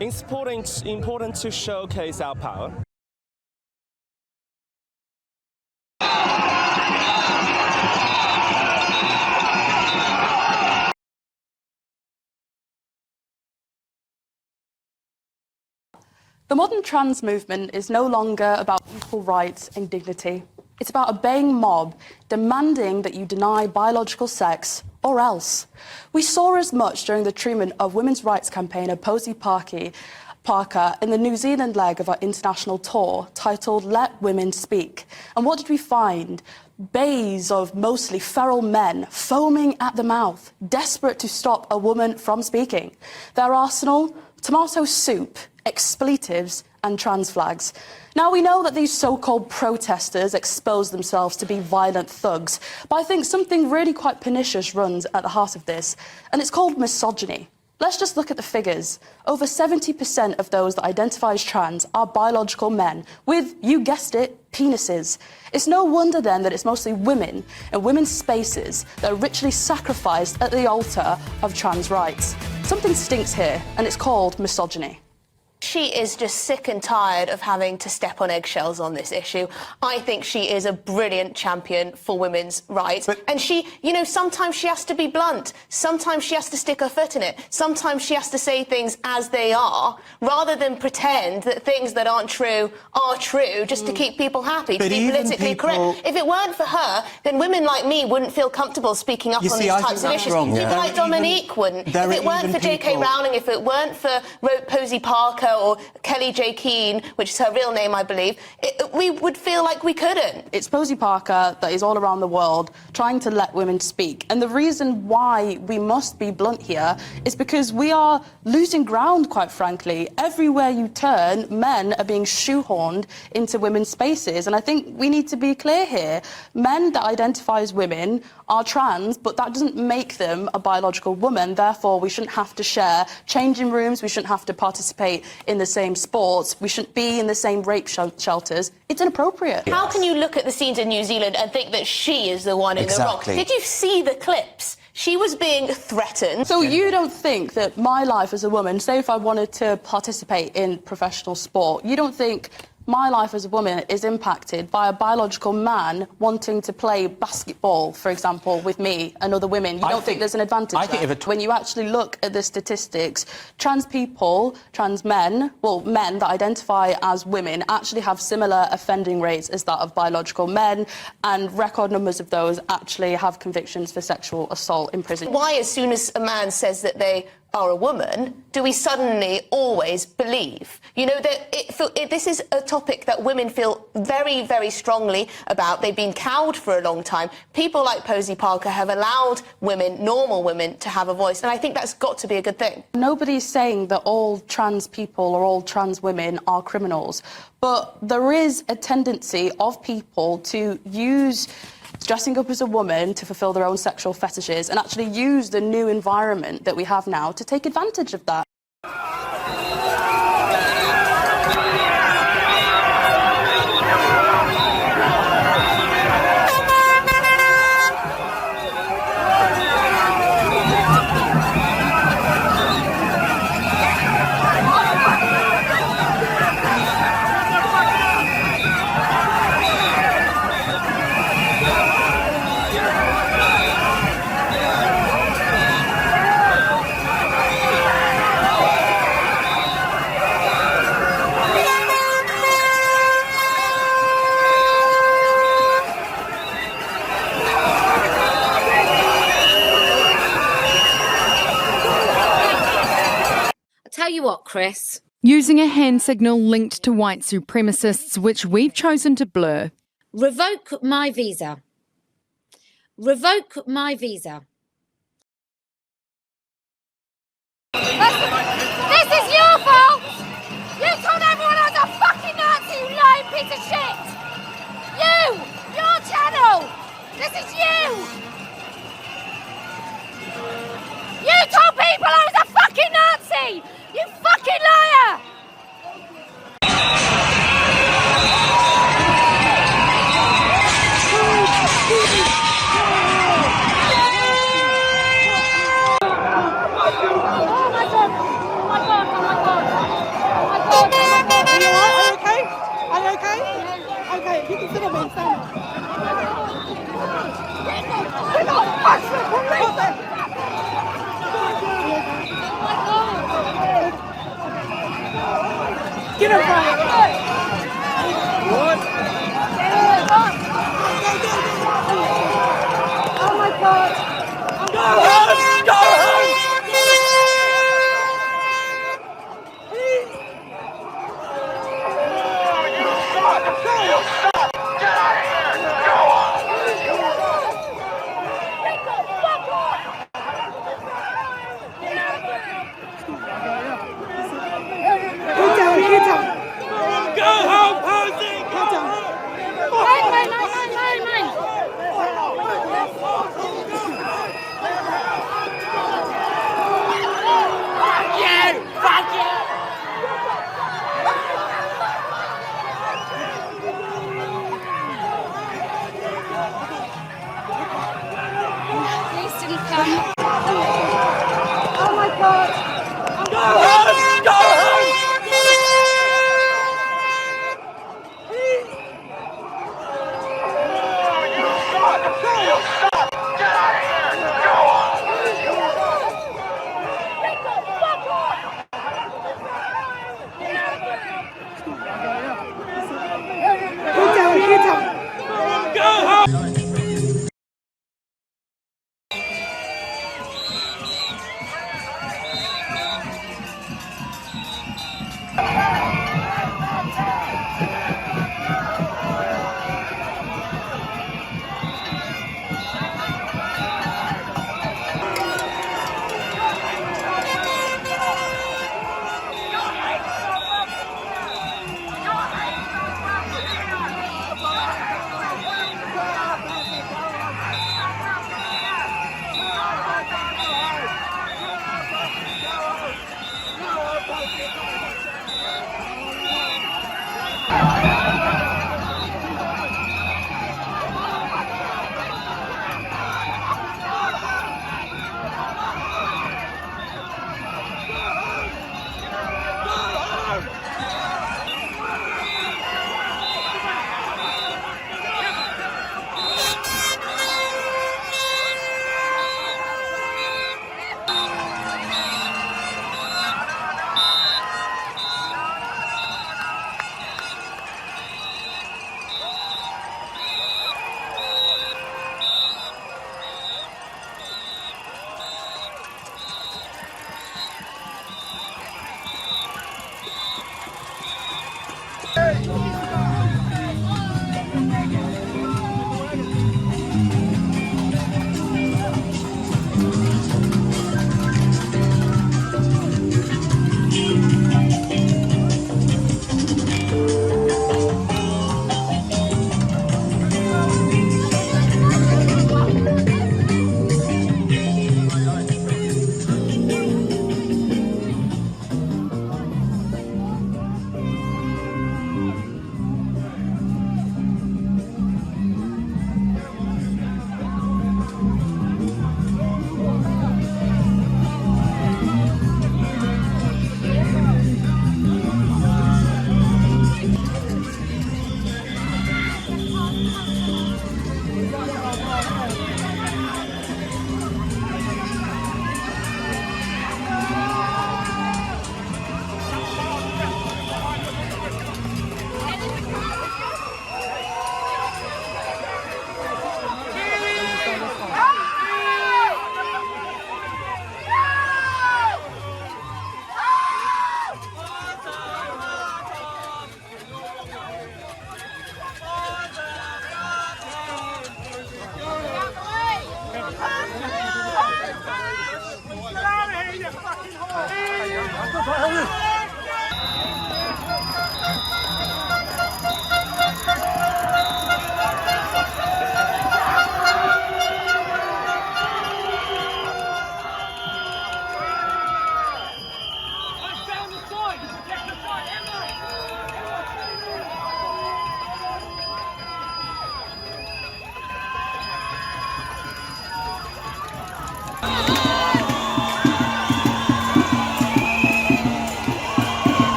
It's important to showcase our power. The modern trans movement is no longer about equal rights and dignity. It's about a baying mob demanding that you deny biological sex or else. We saw as much during the treatment of women's rights campaigner Posey Parker in the New Zealand leg of our international tour titled Let Women Speak. And what did we find? Bays of mostly feral men foaming at the mouth, desperate to stop a woman from speaking. Their arsenal? Tomato soup, expletives and trans flags. Now, we know that these so-called protesters expose themselves to be violent thugs, but I think something really quite pernicious runs at the heart of this, and it's called misogyny. Let's just look at the figures. Over 70% of those that identify as trans are biological men with, you guessed it, penises. It's no wonder then that it's mostly women and women's spaces that are ritually sacrificed at the altar of trans rights. Something stinks here, and it's called misogyny. She is just sick and tired of having to step on eggshells on this issue. I think she is a brilliant champion for women's rights. And she, you know, sometimes she has to be blunt. Sometimes she has to stick her foot in it. Sometimes she has to say things as they are, rather than pretend that things that aren't true are true just to keep people happy, to be politically correct. If it weren't for her, then women like me wouldn't feel comfortable speaking up on these types of issues. People like Dominique wouldn't. If it weren't for J.K. Rowling, if it weren't for Posey Parker or Kelly J. Keane, which is her real name, I believe, we would feel like we couldn't. It's Posey Parker that is all around the world trying to let women speak. And the reason why we must be blunt here is because we are losing ground, quite frankly. Everywhere you turn, men are being shoehorned into women's spaces. And I think we need to be clear here. Men that identify as women are trans, but that doesn't make them a biological woman. Therefore, we shouldn't have to share changing rooms. We shouldn't have to participate in the same sports. We shouldn't be in the same rape shelters. It's inappropriate. How can you look at the scenes in New Zealand and think that she is the one in the wrong? Did you see the clips? She was being threatened. So you don't think that my life as a woman, say if I wanted to participate in professional sport, you don't think my life as a woman is impacted by a biological man wanting to play basketball, for example, with me and other women? You don't think there's an advantage there? When you actually look at the statistics, trans people, trans men, well, men that identify as women actually have similar offending rates as that of biological men, and record numbers of those actually have convictions for sexual assault in prison. Why, as soon as a man says that they are a woman, do we suddenly always believe? You know, that this is a topic that women feel very, very strongly about. They've been cowed for a long time. People like Posey Parker have allowed women, normal women, to have a voice, and I think that's got to be a good thing. Nobody's saying that all trans people or all trans women are criminals, but there is a tendency of people to use dressing up as a woman to fulfil their own sexual fetishes and actually use the new environment that we have now to take advantage of that. Tell you what, Chris. Using a hand signal linked to white supremacists, which we've chosen to blur. Revoke my visa. Revoke my visa. This is your fault! You told everyone I was a fucking Nazi, you lying piece of shit! You! Your channel! This is you! You told people I was a fucking Nazi! You fucking liar! Oh my god! Oh my god! Oh my god! Get him, Brian! Oh my God! Go home! Go home! Get down!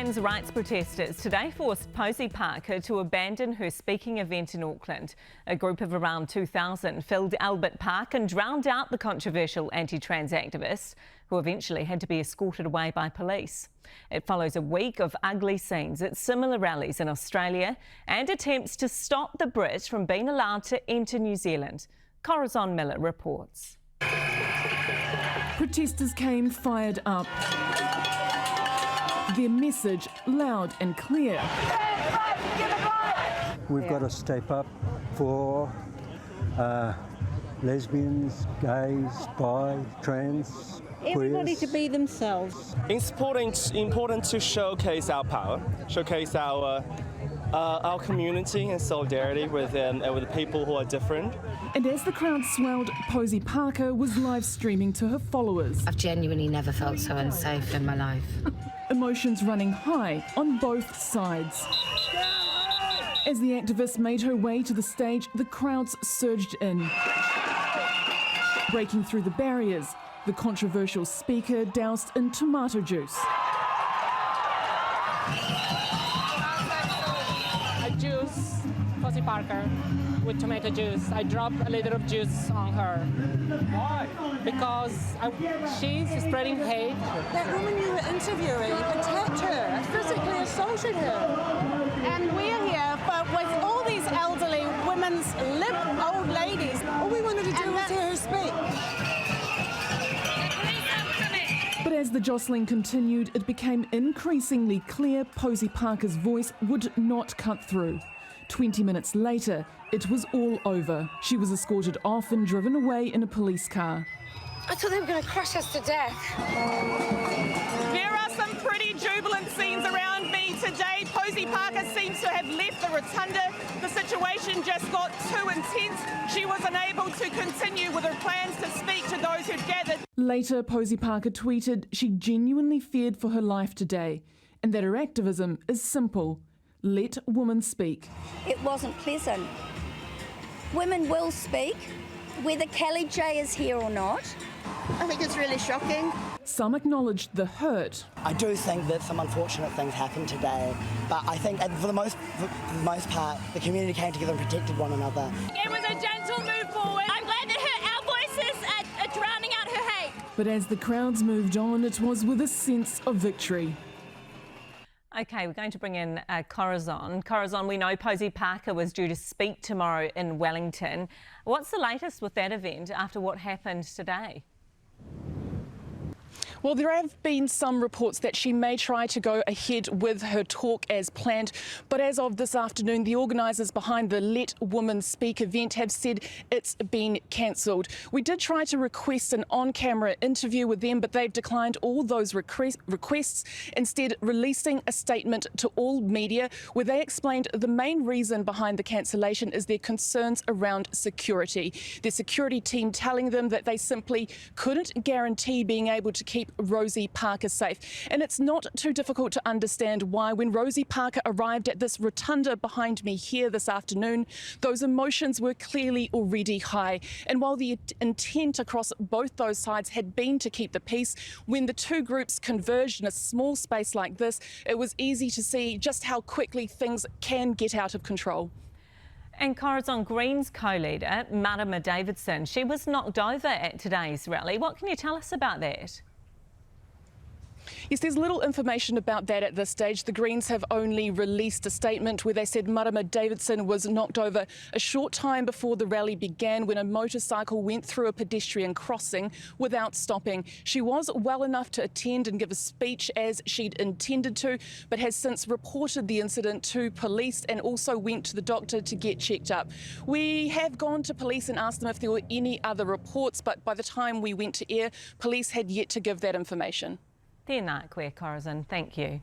Trans rights protesters today forced Posy Parker to abandon her speaking event in Auckland. A group of around 2,000 filled Albert Park and drowned out the controversial anti-trans activists, who eventually had to be escorted away by police. It follows a week of ugly scenes at similar rallies in Australia and attempts to stop the Brit from being allowed to enter New Zealand. Corazon Miller reports. Protesters came fired up. Their message loud and clear. We've got to step up for lesbians, gays, bi, trans, everybody queers. to be themselves. It's important to showcase our power, showcase our community and solidarity with the people who are different. And as the crowd swelled, Posy Parker was live streaming to her followers. I've genuinely never felt so unsafe in my life. Emotions running high on both sides. As the activist made her way to the stage, the crowds surged in. Breaking through the barriers, the controversial speaker doused in tomato juice. I juice Posy Parker with tomato juice. I dropped a little of juice on her. Why? Because she's spreading hate. That woman you were interviewing attacked her, physically assaulted her. And we're here with all these elderly women's old ladies. All we wanted to do was hear her speak. But as the jostling continued, it became increasingly clear Posy Parker's voice would not cut through. 20 minutes later, it was all over. She was escorted off and driven away in a police car. I thought they were going to crush us to death. There are some pretty jubilant scenes around me today. Posy Parker seems to have left the rotunda. The situation just got too intense. She was unable to continue with her plans to speak to those who'd gathered. Later, Posy Parker tweeted she genuinely feared for her life today and that her activism is simple. Let women speak. It wasn't pleasant. Women will speak, whether Kelly J is here or not. I think it's really shocking. Some acknowledged the hurt. I do think that some unfortunate things happened today, but I think for the most part, the community came together and protected one another. It was a gentle move forward. I'm glad that our voices are drowning out her hate. But as the crowds moved on, it was with a sense of victory. OK, we're going to bring in Corazon. Corazon, we know Posy Parker was due to speak tomorrow in Wellington. What's the latest with that event after what happened today? Well, there have been some reports that she may try to go ahead with her talk as planned, but as of this afternoon, the organisers behind the Let Women Speak event have said it's been cancelled. We did try to request an on-camera interview with them, but they've declined all those requests, instead releasing a statement to all media where they explained the main reason behind the cancellation is their concerns around security. Their security team telling them that they simply couldn't guarantee being able to keep Rosie Parker safe. And it's not too difficult to understand why. When Rosie Parker arrived at this rotunda behind me here this afternoon, those emotions were clearly already high. And while the intent across both those sides had been to keep the peace, when the two groups converged in a small space like this, it was easy to see just how quickly things can get out of control. And Corazon, Green's co-leader, Marama Davidson, she was knocked over at today's rally. What can you tell us about that? Yes, there's little information about that at this stage. The Greens have only released a statement where they said Marama Davidson was knocked over a short time before the rally began when a motorcycle went through a pedestrian crossing without stopping. She was well enough to attend and give a speech as she'd intended to, but has since reported the incident to police and also went to the doctor to get checked up. We have gone to police and asked them if there were any other reports, but by the time we went to air, police had yet to give that information. Tēnā koe, Corazon. Thank you.